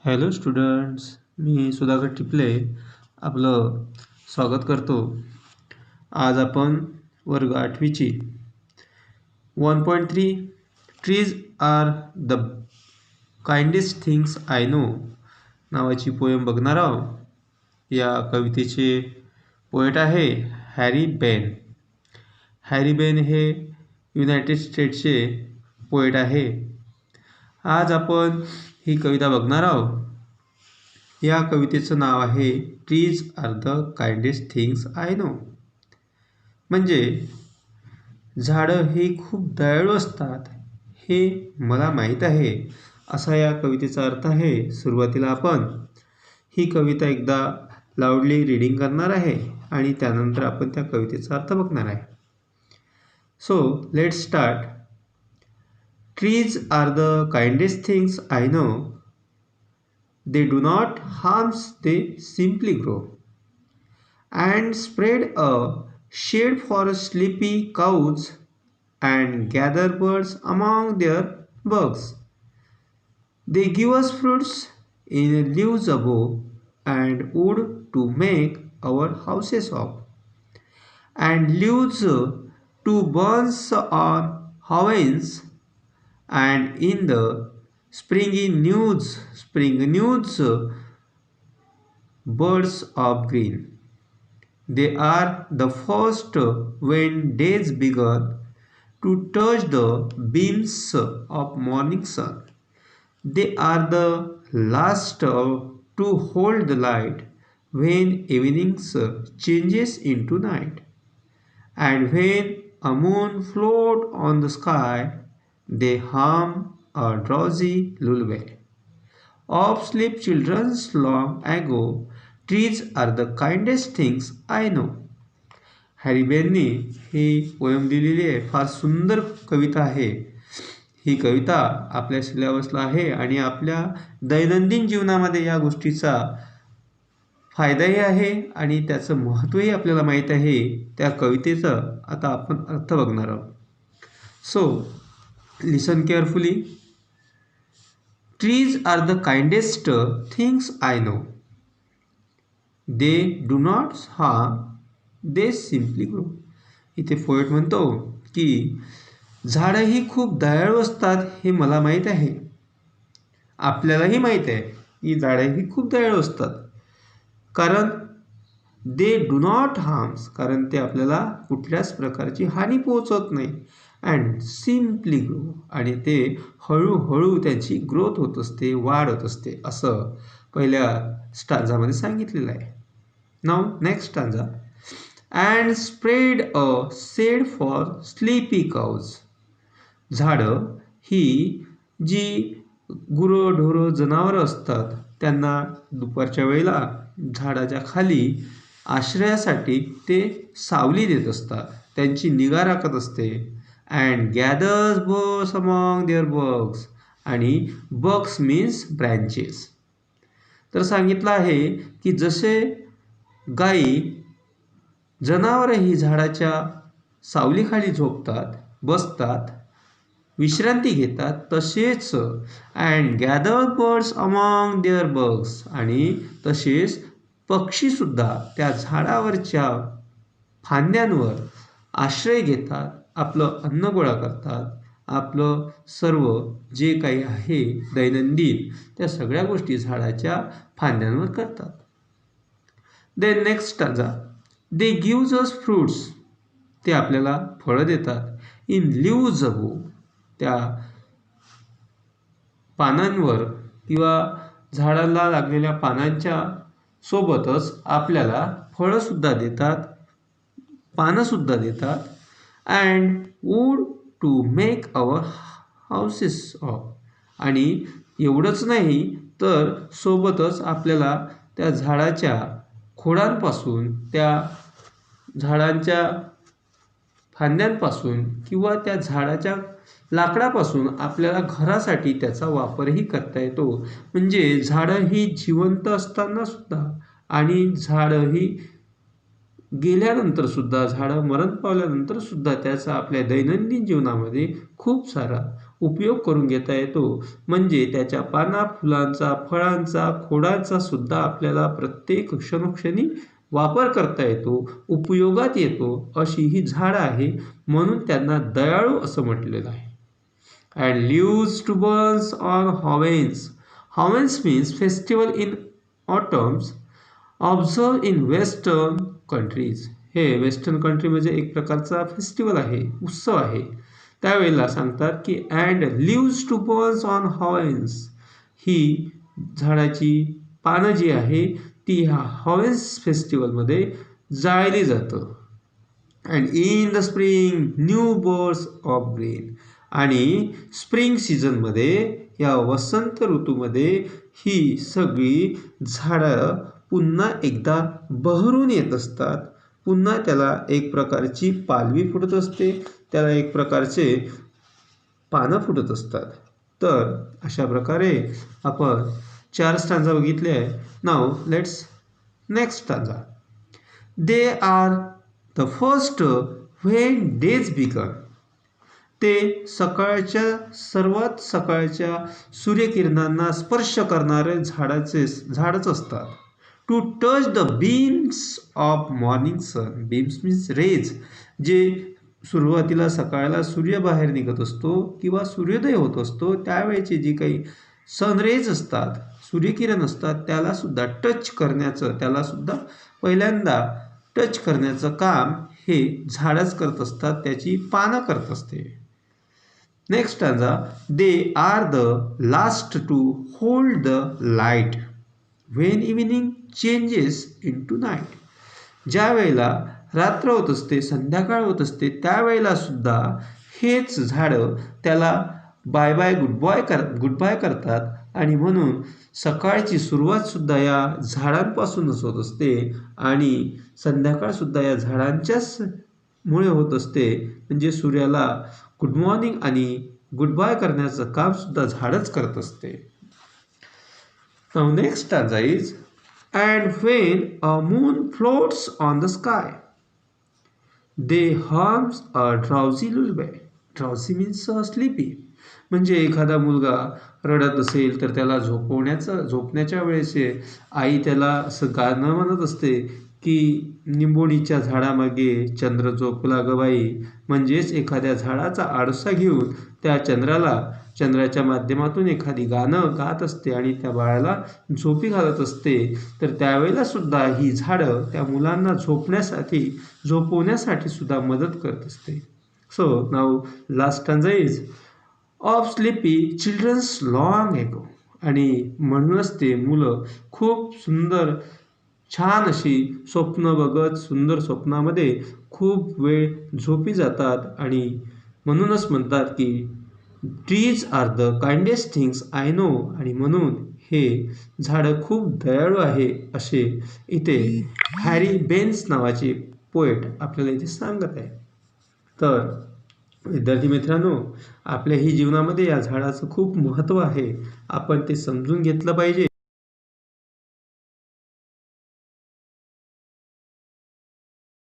Hello students, मी सुधाकर टिपले आपलं स्वागत करतो. आज आपण वर्ग 8वीची 1.3 trees are the kindest things I know नावाची पोएम बघणार आहोत. या कवितेचे पोएट आहे हॅरी बेन. हॅरी बेन हे युनायटेड स्टेट्सचे पोएट आहे. आज आपण ही कविता बघणार आहोत. या कवितेचं नाव आहे trees are the kindest things I know. म्हणजे झाडं ही खूप दयाळू असतात हे मला माहीत आहे, असा या कवितेचा अर्थ आहे. सुरुवातीला आपण ही कविता एकदा लाऊडली रीडिंग करणार आहे आणि त्यानंतर आपण त्या कवितेचा अर्थ बघणार आहे. So let's start. Trees are the kindest things I know. They do not harm, they simply grow and spread a shade for sleepy cows and gather birds among their bugs. They give us fruits in leaves above and wood to make our houses of, and leaves to burn on heavens, and in the spring news birds of green. They are the first when days begin to touch the beams of morning sun. They are the last to hold the light when evening changes into night. And when a moon floats on the sky, they hum a drowsy lullaby of sleep children's long ago. Trees are the kindest things I know. Harry बेननी ही poem लिहिलेली आहे. फार सुंदर कविता आहे. ही कविता आपल्या सिलेबसला आहे आणि आपल्या दैनंदिन जीवनामध्ये या गोष्टीचा फायदाही आहे आणि त्याचं महत्त्वही आपल्याला माहीत आहे. त्या कवितेचं आता आपण अर्थ बघणार आहोत. So listen carefully. Trees are the kindest things I know. They do not harm, they simply grow. इथे पोएट म्हणतो की झाडं ही खूप दयाळू असतात हे मला माहीत आहे. आपल्यालाही माहीत आहे की झाडं ही खूप दयाळू असतात, कारण दे डू नॉट हार्म्स, कारण ते आपल्याला कुठल्याच प्रकारची हानी पोहोचवत नाही. अँड सिम्पली ग्रो, आणि ते हळूहळू त्यांची ग्रोथ होत असते, वाढ होत असते, असं पहिल्या स्टांजामध्ये सांगितलेलं आहे. Now next stanza. And spread a shade for sleepy cows. झाडं ही जी गुरंढोरं जनावरं असतात त्यांना दुपारच्या वेळेला झाडाच्या खाली आश्रयासाठी ते सावली देत असतात, त्यांची निगा राखत असते. And gathers birds among their bugs, आणि बग्स मीन्स ब्रँचेस. तर सांगितलं आहे की जसे गायी जनावरही झाडाच्या सावलीखाली झोपतात, बसतात, विश्रांती घेतात, तसेच and gather birds among their bugs, आणि तसेच पक्षीसुद्धा त्या झाडावरच्या फांद्यांवर आश्रय घेतात, आपलं अन्न गोळा करतात, आपलं सर्व जे काही आहे दैनंदिन त्या सगळ्या गोष्टी झाडाच्या फांद्यांवर करतात. Then next stanza. They gives us fruits. ते आपल्याला फळं देतात. इन लीव्ज अबोव, त्या पानांवर किंवा झाडाला लागलेल्या पानांच्या सोबतच आपल्याला फळंसुद्धा देतात, पानंसुद्धा देतात. And wood to make our houses of, आणि एवढंच नाही तर सोबतच आपल्याला त्या झाडाच्या खोडांपासून, त्या झाडांच्या फांद्यांपासून किंवा त्या झाडाच्या लाकडापासून आपल्याला घरासाठी त्याचा वापरही करता येतो. म्हणजे झाडं ही जिवंत असताना सुद्धा आणि झाडं ही गेल्यानंतर सुद्धा, झाडं मरण पावल्यानंतर सुद्धा त्याचा आपल्या दैनंदिन जीवनामध्ये खूप सारा उपयोग करून घेता येतो. म्हणजे त्याच्या पाना, फुलांचा, फळांचा, खोडांचा सुद्धा आपल्याला प्रत्येक क्षणोक्षणी वापर करता येतो, उपयोगात येतो, अशी ही झाडं आहे. म्हणून त्यांना दयाळू असं म्हटलेलं आहे. And leaves to burns on Halloween. Halloween means festival in autumns observed in western countries. हे वेस्टर्न कंट्री म्हणजे एक प्रकारचा फेस्टिवल आहे, उत्सव आहे. त्यावेळेला सांगतात की and leaves to burns on havens, ही झाडाची पानं जी आहे ती ह्या हॉवेन्स फेस्टिवलमध्ये जाळली जातं. And in the spring new birds of green, आणि स्प्रिंग सीझनमध्ये या वसंत ऋतूमध्ये ही सगळी झाडं पुन्हा एकदा बहरून येत असतात. पुन्हा त्याला एक प्रकारची पालवी फुटत असते, त्याला एक प्रकारचे पानं फुटत असतात. तर अशा प्रकारे आपण 4 स्टांजा बघितले आहे. Now let's next stanza. They are the first when days began. ते सर्वात सकाळच्या सूर्यकिरणांना स्पर्श करणारे झाडच असतात. To touch the beams of morning sun. Beams means rays, जे सुरुवातीला सकाळला सूर्य बाहेर निघत असतो किंवा सूर्योदय होत असतो त्यावेळेचे जे काही सनरेज असतात, सूर्यकिरण असतात, त्याला सुद्धा टच करण्याचं, त्याला सुद्धा पहिल्यांदा टच करण्याचं काम हे झाडच करत असतात, त्याची पानं करत असते. Next stanza. They are the last to hold the light when evening changes into night. ज्या वेळेला रात्र होत असते, संध्याकाळ होत असते, त्यावेळेला सुद्धा हेच झाडं त्याला बाय बाय गुड बाय करतात. आणि म्हणून सकाळची सुरुवात सुद्धा या झाडांपासूनच होत असते आणि संध्याकाळ सुद्धा या झाडांच्याच मुळे होत असते. म्हणजे सूर्याला गुड मॉर्निंग आणि गुड बाय करण्याचं काम सुद्धा झाडच करत असते. Now next stanza is, and when a moon floats on the sky, they hums a drowsy lullaby. Drowsy means sleepy. म्हणजे एखादा मुलगा रडत असेल तर त्याला झोपण्याच्या वेळेस आई त्याला असं गाणं म्हणत असते की निंबोणीच्या झाडामागे चंद्र झोपला ग बाई. म्हणजेच एखाद्या झाडाचा आडसा घेऊन त्या चंद्राच्या माध्यमातून एखादी गाणं गात असते आणि त्या बाळाला झोपी घालत असते. तर त्यावेळेला सुद्धा ही झाडं त्या मुलांना झोपवण्यासाठी सुद्धा मदत करत असते. So now last stanza is of sleepy childrens long ago. आणि म्हणूनच ते मुलं खूप सुंदर छान अशी स्वप्न बघत सुंदर स्वप्नामध्ये खूप वेळ झोपी जातात. आणि म्हणूनच म्हणतात की trees are the kindest things I know. आणि म्हणून हे झाडं खूप दयाळू आहे असे इथे हॅरी बेन्स नावाचे पोएट आपल्याला इथे सांगत आहे. तर विद्यार्थी मित्रांनो, आपल्याही जीवनामध्ये या झाडाचं खूप महत्त्व आहे. आपण ते समजून घेतलं पाहिजे.